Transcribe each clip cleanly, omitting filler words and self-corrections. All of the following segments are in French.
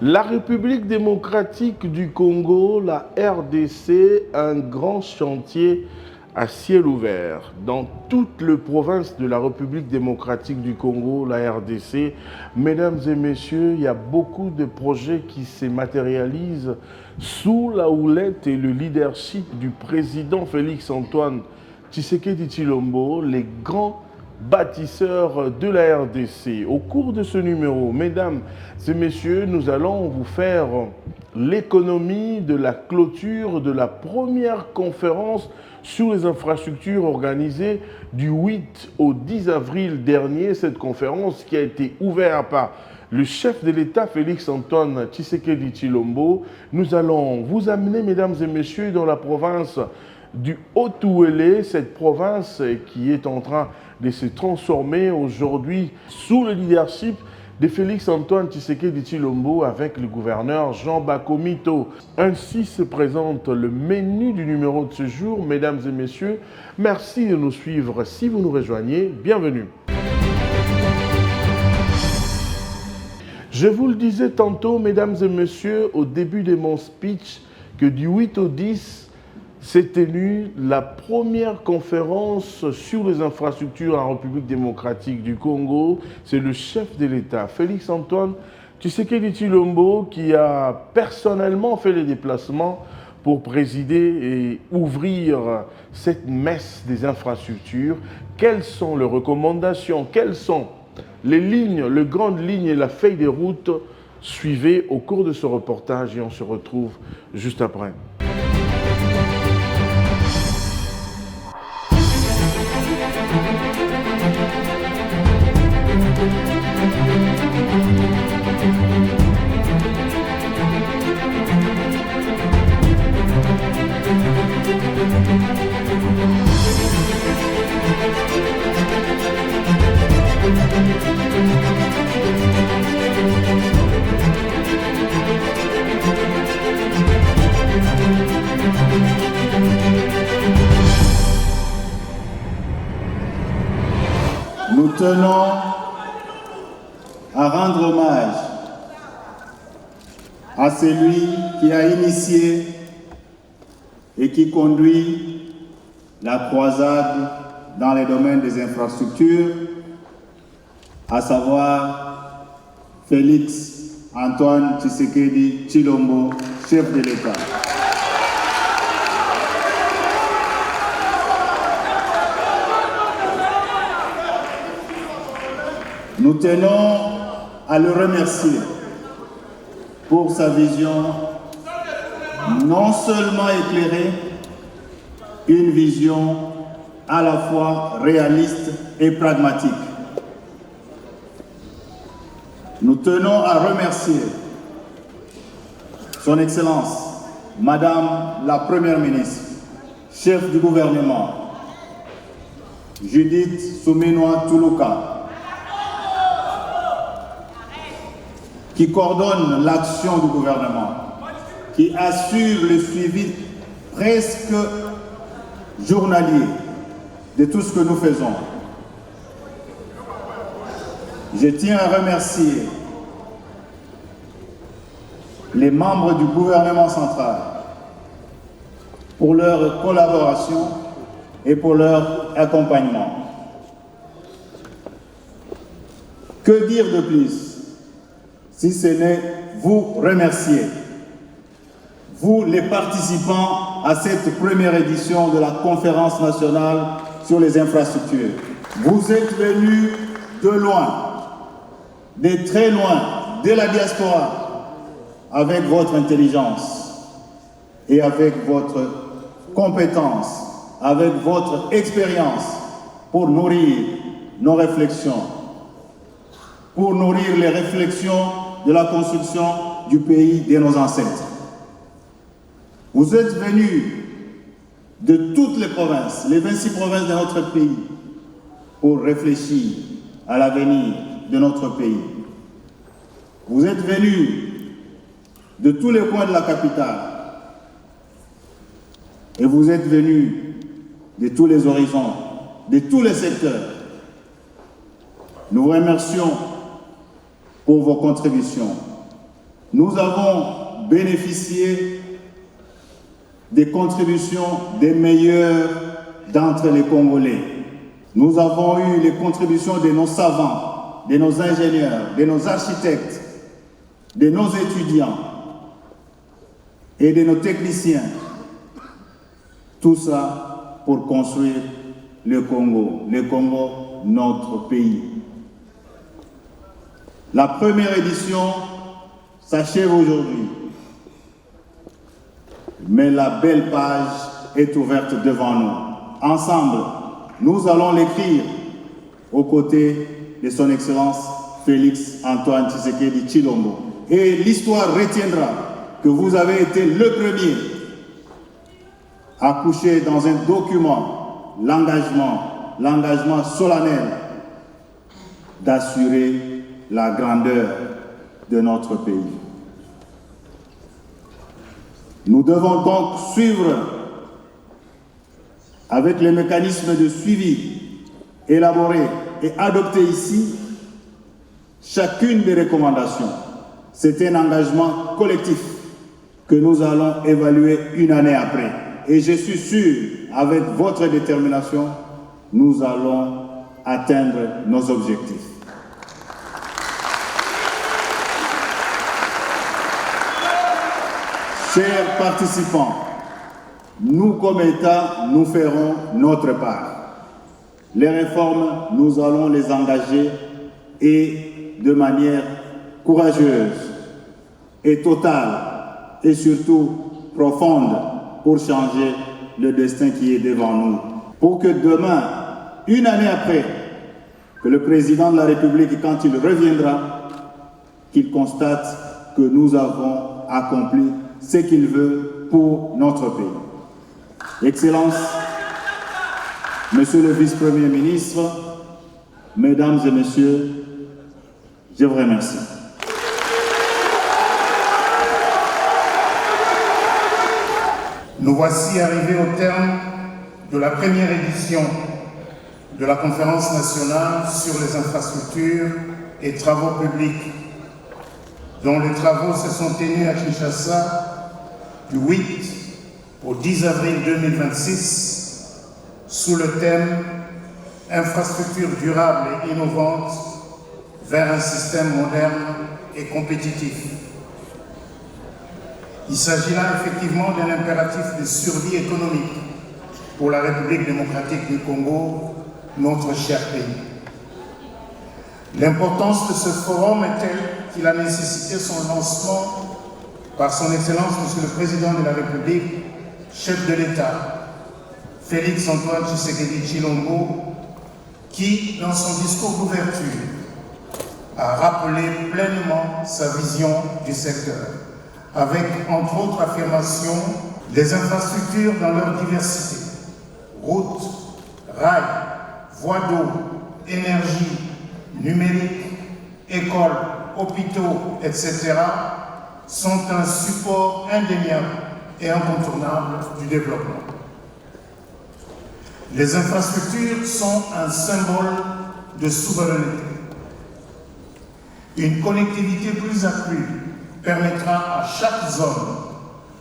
La République démocratique du Congo, la RDC, un grand chantier à ciel ouvert. Dans toute la province de la République démocratique du Congo, la RDC, mesdames et messieurs, il y a beaucoup de projets qui se matérialisent sous la houlette et le leadership du président Félix-Antoine Tshisekedi Tshilombo, les grands bâtisseurs de la RDC. Au cours de ce numéro, mesdames et messieurs, nous allons vous faire l'économie de la clôture de la première conférence sur les infrastructures organisée du 8 au 10 avril dernier. Cette conférence qui a été ouverte par le chef de l'État Félix-Antoine Tshisekedi Tshilombo. Nous allons vous amener, mesdames et messieurs, dans la province du Haut-Ouélé, cette province qui est en train de se transformer aujourd'hui sous le leadership de Félix-Antoine Tshisekedi Tshilombo avec le gouverneur Jean Bakomito. Ainsi se présente le menu du numéro de ce jour. Mesdames et messieurs, merci de nous suivre. Si vous nous rejoignez, bienvenue. Je vous le disais tantôt, mesdames et messieurs, au début de mon speech, que du 8 au 10, s'est tenue la première conférence sur les infrastructures en République démocratique du Congo. C'est le chef de l'État, Félix-Antoine Tshisekedi Tshilombo, qui a personnellement fait les déplacements pour présider et ouvrir cette messe des infrastructures. Quelles sont les recommandations? Quelles sont les lignes, les grandes lignes et la feuille de route? Suivez au cours de ce reportage et on se retrouve juste après. Nous tenons à rendre hommage à celui qui a initié et qui conduit la croisade dans les domaines des infrastructures, à savoir Félix-Antoine Tshisekedi Tshilombo, chef de l'État. Nous tenons à le remercier pour sa vision non seulement éclairée, une vision à la fois réaliste et pragmatique. Nous tenons à remercier Son Excellence, Madame la Première ministre, chef du gouvernement, Judith Suminwa Tuluka, qui coordonne l'action du gouvernement, qui assure le suivi presque journalier de tout ce que nous faisons. Je tiens à remercier les membres du gouvernement central pour leur collaboration et pour leur accompagnement. Que dire de plus si ce n'est vous remercier, vous les participants à cette première édition de la conférence nationale sur les infrastructures. Vous êtes venus de loin, de très loin, de la diaspora, avec votre intelligence et avec votre compétence, avec votre expérience pour nourrir nos réflexions, pour nourrir les réflexions de la construction du pays de nos ancêtres. Vous êtes venus de toutes les provinces, les 26 provinces de notre pays, pour réfléchir à l'avenir de notre pays. Vous êtes venus de tous les coins de la capitale et vous êtes venus de tous les horizons, de tous les secteurs. Nous vous remercions pour vos contributions. nous avons bénéficié des contributions des meilleurs d'entre les Congolais. Nous avons eu les contributions de nos savants, de nos ingénieurs, de nos architectes, de nos étudiants et de nos techniciens. Tout ça pour construire le Congo, notre pays. La première édition s'achève aujourd'hui, mais la belle page est ouverte devant nous. Ensemble, nous allons l'écrire aux côtés de son Excellence Félix Antoine Tshisekedi Tshilombo. Et l'histoire retiendra que vous avez été le premier à coucher dans un document l'engagement solennel d'assurer la grandeur de notre pays. Nous devons donc suivre avec les mécanismes de suivi élaborés et adoptés ici chacune des recommandations. C'est un engagement collectif que nous allons évaluer une année après. Et je suis sûr, avec votre détermination, nous allons atteindre nos objectifs. Chers participants, nous comme État, nous ferons notre part. Les réformes, nous allons les engager et de manière courageuse et totale et surtout profonde pour changer le destin qui est devant nous. Pour que demain, une année après, que le président de la République, quand il reviendra, qu'il constate que nous avons accompli ce qu'il veut pour notre pays. Excellences, Monsieur le Vice-Premier ministre, Mesdames et Messieurs, je vous remercie. Nous voici arrivés au terme de la première édition de la Conférence nationale sur les infrastructures et travaux publics, dont les travaux se sont tenus à Kinshasa du 8 au 10 avril 2026 sous le thème « Infrastructures durables et innovantes vers un système moderne et compétitif ». Il s'agit là effectivement d'un impératif de survie économique pour la République démocratique du Congo, notre cher pays. L'importance de ce forum est telle qu'il a nécessité son lancement par son Excellence, Monsieur le Président de la République, chef de l'État, Félix Antoine Tshisekedi Tshilombo, qui, dans son discours d'ouverture, a rappelé pleinement sa vision du secteur, avec, entre autres affirmations, les infrastructures dans leur diversité, routes, rails, voies d'eau, énergie, numérique, écoles, hôpitaux, etc., sont un support indéniable et incontournable du développement. Les infrastructures sont un symbole de souveraineté. Une connectivité plus accrue permettra à chaque zone,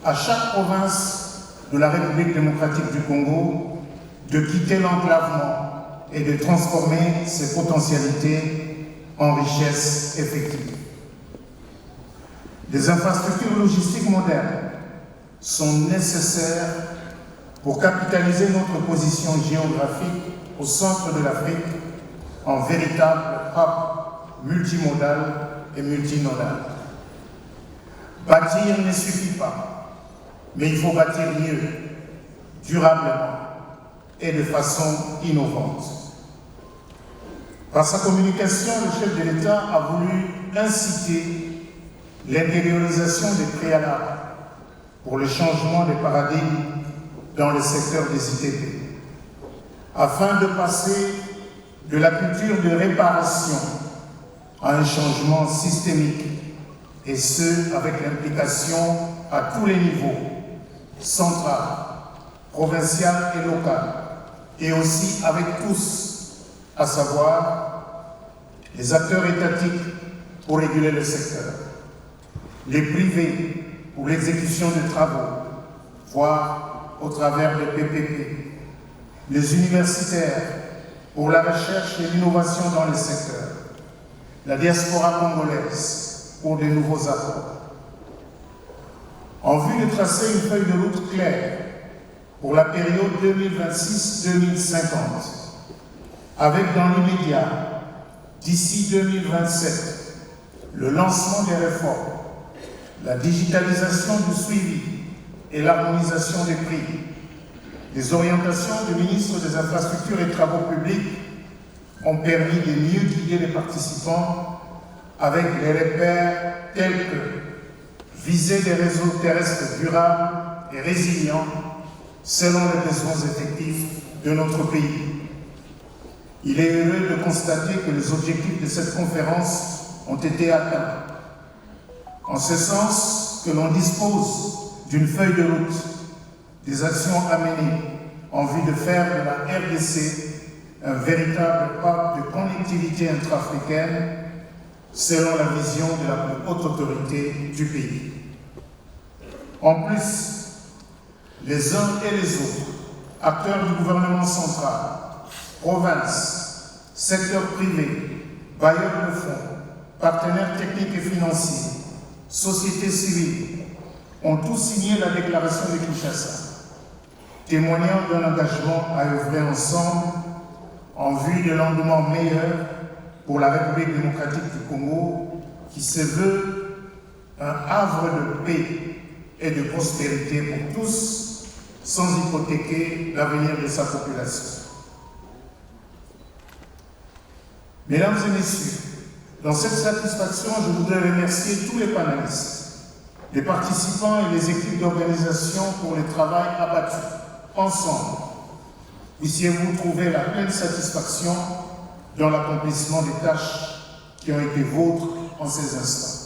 à chaque province de la République démocratique du Congo de quitter l'enclavement et de transformer ses potentialités en richesses effectives. Les infrastructures logistiques modernes sont nécessaires pour capitaliser notre position géographique au centre de l'Afrique en véritable hub multimodal et multinodal. Bâtir ne suffit pas, mais il faut bâtir mieux, durablement et de façon innovante. Par sa communication, le chef de l'État a voulu inciter l'intériorisation des préalables pour le changement des paradigmes dans le secteur des ITP, afin de passer de la culture de réparation à un changement systémique, et ce, avec l'implication à tous les niveaux, central, provincial et local, et aussi avec tous, à savoir les acteurs étatiques pour réguler le secteur. les privés pour l'exécution de travaux, voire au travers des PPP, les universitaires pour la recherche et l'innovation dans les secteurs, la diaspora congolaise pour de nouveaux apports. En vue de tracer une feuille de route claire pour la période 2026-2050, avec dans l'immédiat, d'ici 2027, le lancement des réformes, la digitalisation du suivi et l'harmonisation des prix, les orientations du ministre des Infrastructures et Travaux publics ont permis de mieux guider les participants avec les repères tels que viser des réseaux terrestres durables et résilients selon les besoins effectifs de notre pays. Il est heureux de constater que les objectifs de cette conférence ont été atteints. En ce sens que l'on dispose d'une feuille de route, des actions à mener en vue de faire de la RDC un véritable hub de connectivité intra-africaine selon la vision de la plus haute autorité du pays. En plus, les uns et les autres, acteurs du gouvernement central, provinces, secteur privé, bailleurs de fonds, partenaires techniques et financiers, sociétés civiles, ont tous signé la déclaration de Kinshasa, témoignant d'un engagement à œuvrer ensemble en vue de l'endemain meilleur pour la République démocratique du Congo, qui se veut un havre de paix et de prospérité pour tous, sans hypothéquer l'avenir de sa population. Mesdames et messieurs, dans cette satisfaction, je voudrais remercier tous les panélistes, les participants et les équipes d'organisation pour le travail abattu. Ensemble, puissiez-vous trouver la pleine satisfaction dans l'accomplissement des tâches qui ont été vôtres en ces instants.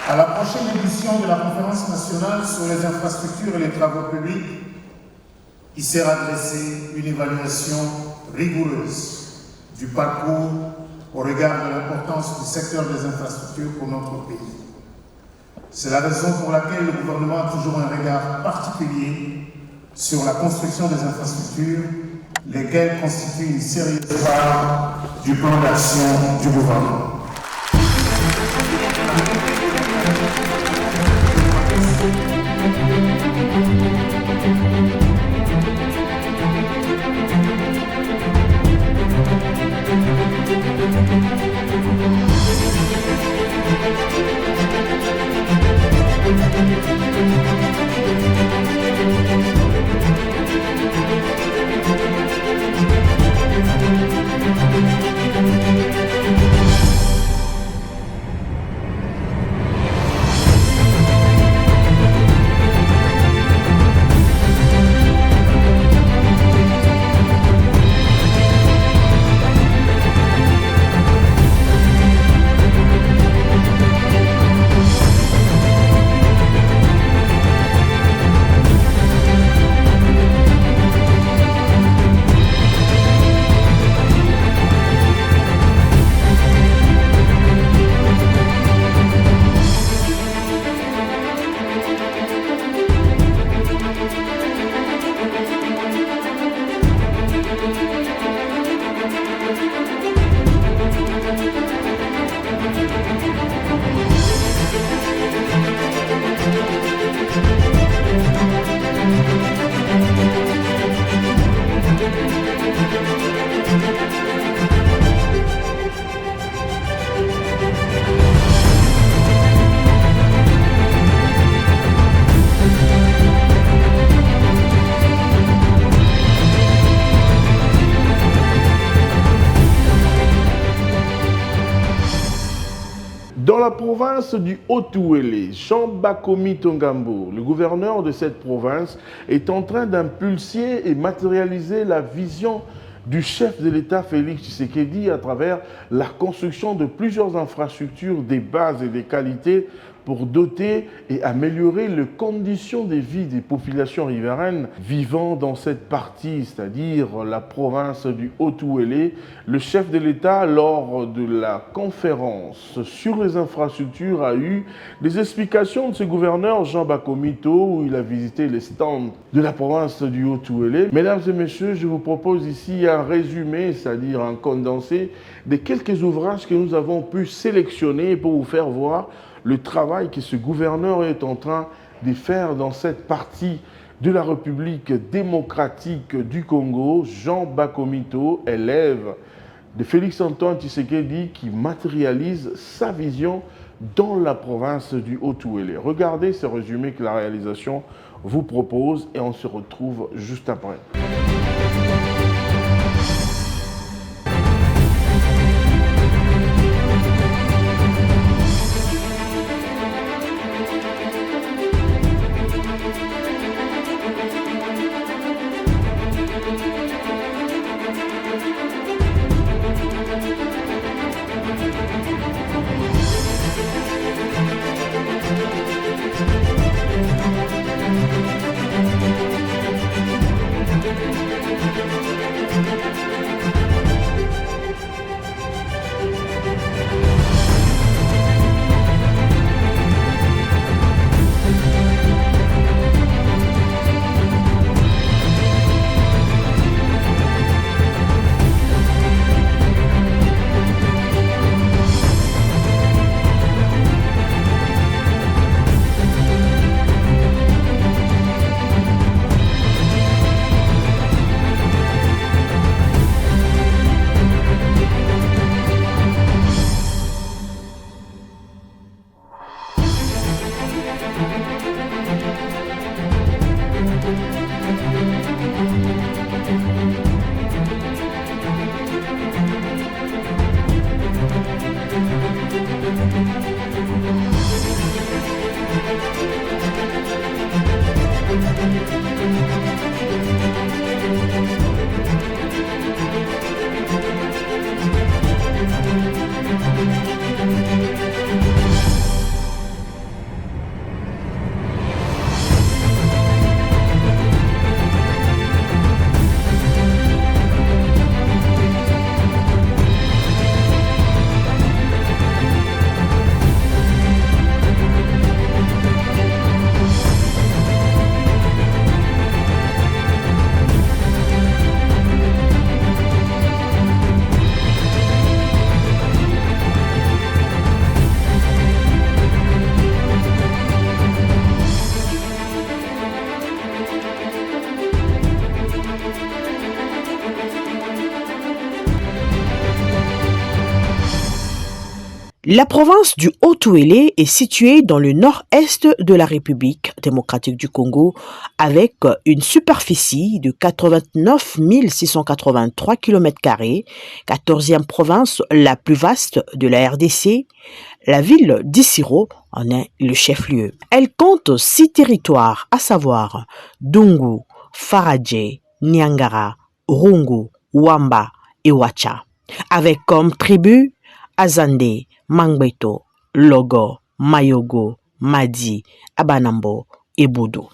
À la prochaine édition de la Conférence nationale sur les infrastructures et les travaux publics, il sera dressée une évaluation rigoureuse du parcours au regard de l'importance du secteur des infrastructures pour notre pays. C'est la raison pour laquelle le gouvernement a toujours un regard particulier sur la construction des infrastructures, lesquelles constituent une sérieuse part du plan d'action du gouvernement. Dans la province du Haut-Ouélé, Jean Bakomi Tongambo, le gouverneur de cette province, est en train d'impulser et matérialiser la vision du chef de l'État Félix Tshisekedi à travers la construction de plusieurs infrastructures des bases et des qualités pour doter et améliorer les conditions de vie des populations riveraines vivant dans cette partie, c'est-à-dire la province du Haut-Ouélé. Le chef de l'État, lors de la conférence sur les infrastructures, a eu des explications de ce gouverneur Jean Bakomito, où il a visité les stands de la province du Haut-Ouélé. Mesdames et messieurs, je vous propose ici un résumé, c'est-à-dire un condensé de quelques ouvrages que nous avons pu sélectionner pour vous faire voir le travail que ce gouverneur est en train de faire dans cette partie de la République démocratique du Congo. Jean Bakomito, élève de Félix-Antoine Tshisekedi, qui matérialise sa vision dans la province du Haut-Ouélé. Regardez ce résumé que la réalisation vous propose et on se retrouve juste après. La province du Haut-Ouélé est située dans le nord-est de la République démocratique du Congo avec une superficie de 89 683 km², 14e province la plus vaste de la RDC. La ville d'Issiro en est le chef-lieu. Elle compte 6 territoires, à savoir Dungu, Faradje, Niangara, Rungu, Wamba et Wacha, avec comme tribus Azande, Mangbeto, Logo, Mayogo, Madi, Abanambo et Boudou.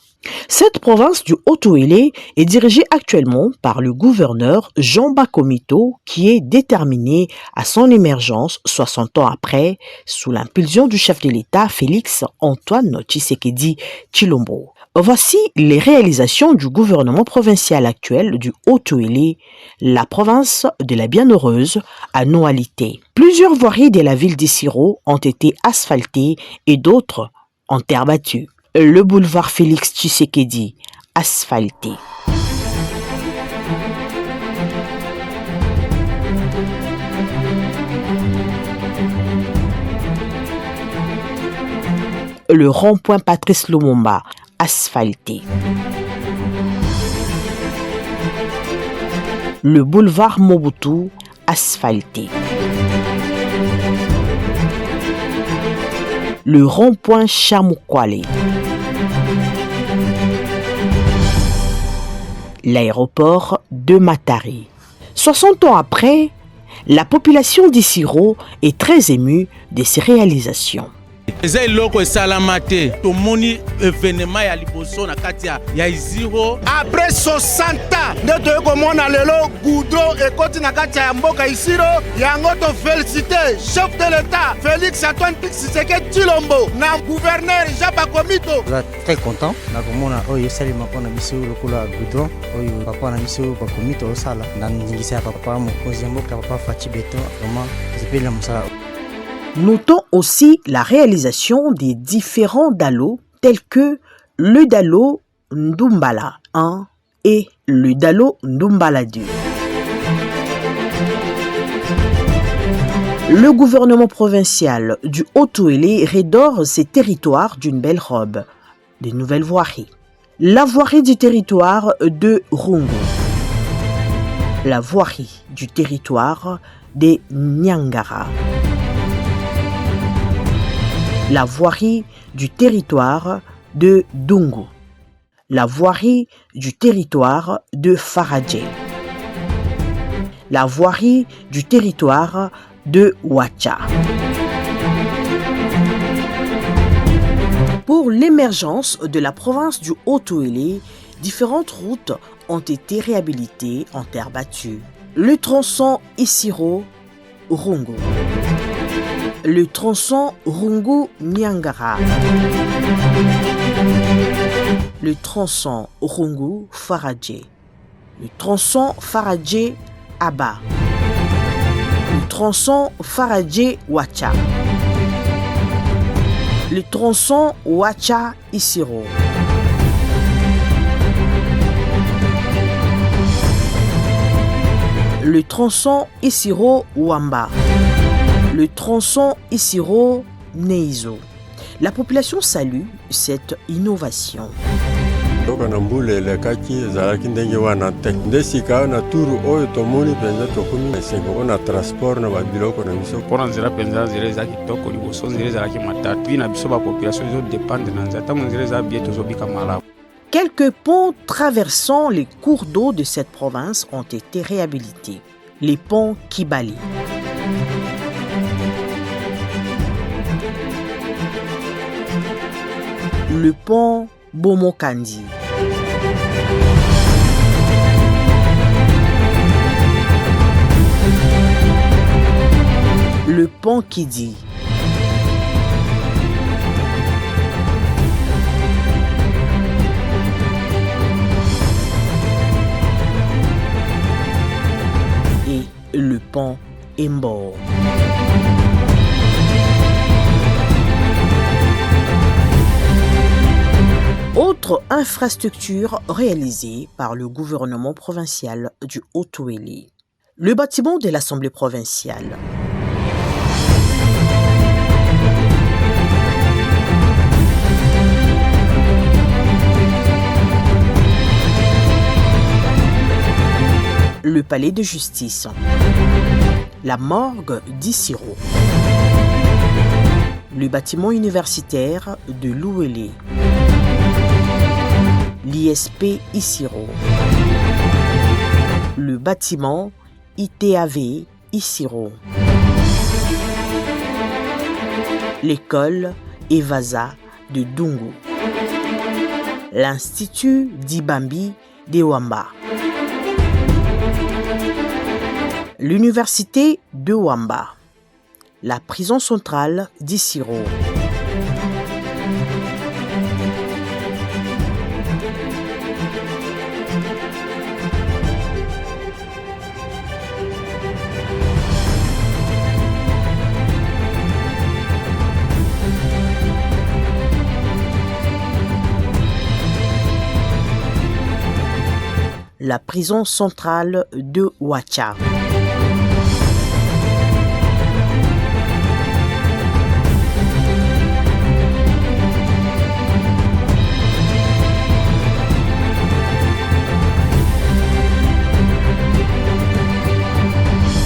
Cette province du Haut-Ouélé est dirigée actuellement par le gouverneur Jean Bakomito, qui est déterminé à son émergence 60 ans après, sous l'impulsion du chef de l'État Félix-Antoine Tshisekedi Tshilombo. Voici les réalisations du gouvernement provincial actuel du Haut-Ouélé, la province de la Bienheureuse à Noalité. Plusieurs voiries de la ville d'Issiro ont été asphaltées et d'autres en terre battue. Le boulevard Félix Tshisekedi, asphalté. Le rond-point Patrice Lumumba, asphalté. Le boulevard Mobutu, asphalté. Le rond-point Chamukwale. L'aéroport de Matari. 60 ans après, la population d'Issiro est très émue de ces réalisations. eza eloko esalama te tomoni événement ya liboso na kati ya Iziro. Après 60 ans nde toyei komona lelo goudron ekoti na kati ya mboka Isiro. Yango tofélicite chef de l'État Félix Antoine Tshisekedi Tshilombo na gouverneur Jean Bakomito. Très content na komona oyo esalema mpona biso lokola goudron oyo papa na biso Bakomito osala na ndingisa ya papa mokonzi ya mboka papa Faci Beton vraiment zepeli na mosala. Notons aussi la réalisation des différents dallos tels que le dallo Ndumbala 1 et le dallo Ndumbala 2. Le gouvernement provincial du Haut-Ouélé redore ses territoires d'une belle robe, de nouvelles voiries. La voirie du territoire de Rungu, la voirie du territoire de Nyangara, la voirie du territoire de Dungu, la voirie du territoire de Faradje, la voirie du territoire de Wacha. Pour l'émergence de la province du Haut-Ouélé, différentes routes ont été réhabilitées en terre battue. Le tronçon Isiro-Rungu, le tronçon Rungu-Nyangara, le tronçon Rungu-Faradje, le tronçon Faradje-Aba, le tronçon Faradje-Wacha, le tronçon Wacha-Isiro, le tronçon Isiro-Wamba, le tronçon Isiro-Neizo. La population salue cette innovation. Quelques ponts traversant les cours d'eau de cette province ont été réhabilités. Les ponts Kibali, le pont Bomokandi, le pont Kidi, et le pont Embo. Autre infrastructure réalisée par le gouvernement provincial du Haut-Ouélé, le bâtiment de l'Assemblée provinciale. Le palais de justice, la morgue d'Isiro, le bâtiment universitaire de l'Ouélé, l'ISP Isiro, le bâtiment ITAV Isiro, l'école Evasa de Dungu, l'Institut d'Ibambi de Wamba, l'Université de Wamba, la prison centrale d'Isiro, la prison centrale de Wacha,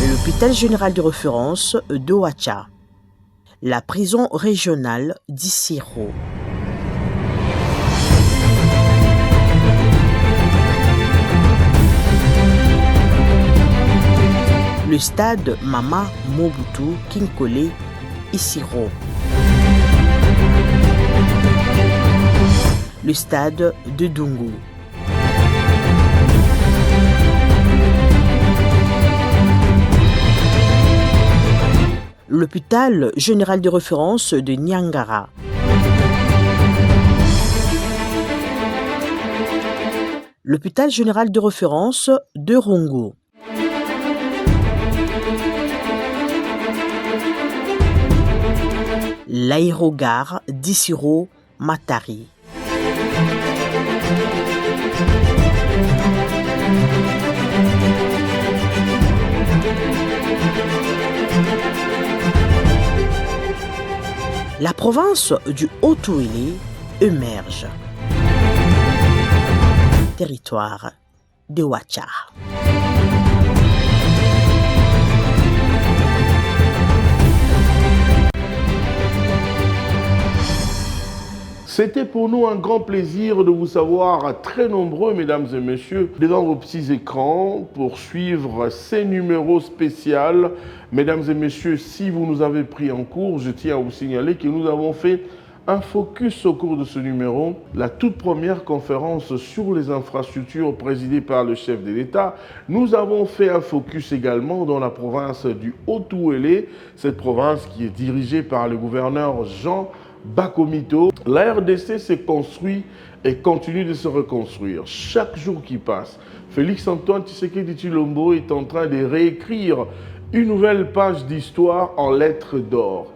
l'hôpital général de référence de Wacha, la prison régionale d'Isiro, le stade Mama Mobutu Kinkole Isiro, le stade de Dungu. L'hôpital général de référence de Niangara. L'hôpital général de référence de Rongo. L'aérogare d'Issiro Matari. La province du Haut-Ouélé émerge. Territoire de Ouacha. C'était pour nous un grand plaisir de vous savoir très nombreux, mesdames et messieurs, devant vos petits écrans pour suivre ces numéros spéciaux. Mesdames et messieurs, si vous nous avez pris en cours, je tiens à vous signaler que nous avons fait un focus au cours de ce numéro, la toute première conférence sur les infrastructures présidée par le chef de l'État. Nous avons fait un focus également dans la province du Haut-Ouélé, cette province qui est dirigée par le gouverneur Jean Bakomito. La RDC s'est construite et continue de se reconstruire. Chaque jour qui passe, Félix-Antoine Tshisekedi Tshilombo est en train de réécrire une nouvelle page d'histoire en lettres d'or.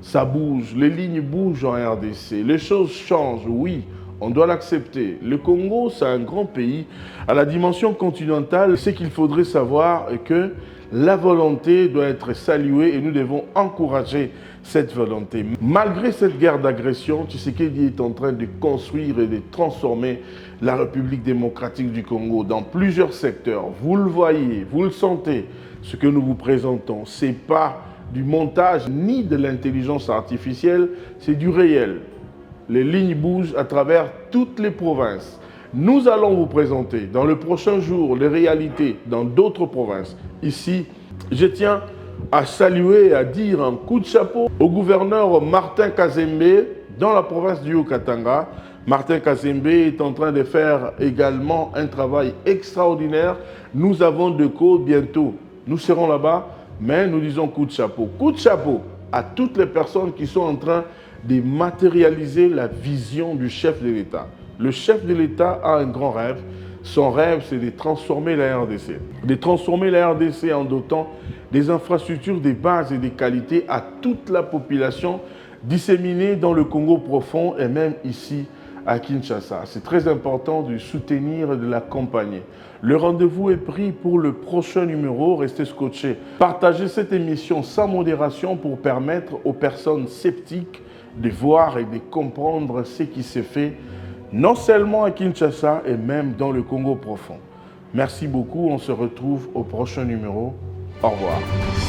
Ça bouge, les lignes bougent en RDC, les choses changent, oui, on doit l'accepter. Le Congo, c'est un grand pays à la dimension continentale. Ce qu'il faudrait savoir est que la volonté doit être saluée et nous devons encourager cette volonté. Malgré cette guerre d'agression, Tshisekedi est en train de construire et de transformer la République démocratique du Congo dans plusieurs secteurs. Vous le voyez, vous le sentez, ce que nous vous présentons, ce n'est pas du montage ni de l'intelligence artificielle, c'est du réel. Les lignes bougent à travers toutes les provinces. Nous allons vous présenter dans le prochain jour les réalités dans d'autres provinces. Ici, je tiens à saluer et à dire un coup de chapeau au gouverneur Martin Kazembe dans la province du Haut-Katanga. Martin Kazembe est en train de faire également un travail extraordinaire. Nous avons de quoi bientôt. Nous serons là-bas, mais nous disons coup de chapeau. Coup de chapeau à toutes les personnes qui sont en train de matérialiser la vision du chef de l'État. Le chef de l'État a un grand rêve. Son rêve, c'est de transformer la RDC. De transformer la RDC en dotant des infrastructures de base et de qualité à toute la population disséminée dans le Congo profond et même ici à Kinshasa. C'est très important de soutenir et de l'accompagner. Le rendez-vous est pris pour le prochain numéro. Restez scotchés. Partagez cette émission sans modération pour permettre aux personnes sceptiques de voir et de comprendre ce qui s'est fait, non seulement à Kinshasa et même dans le Congo profond. Merci beaucoup. On se retrouve au prochain numéro. Au revoir.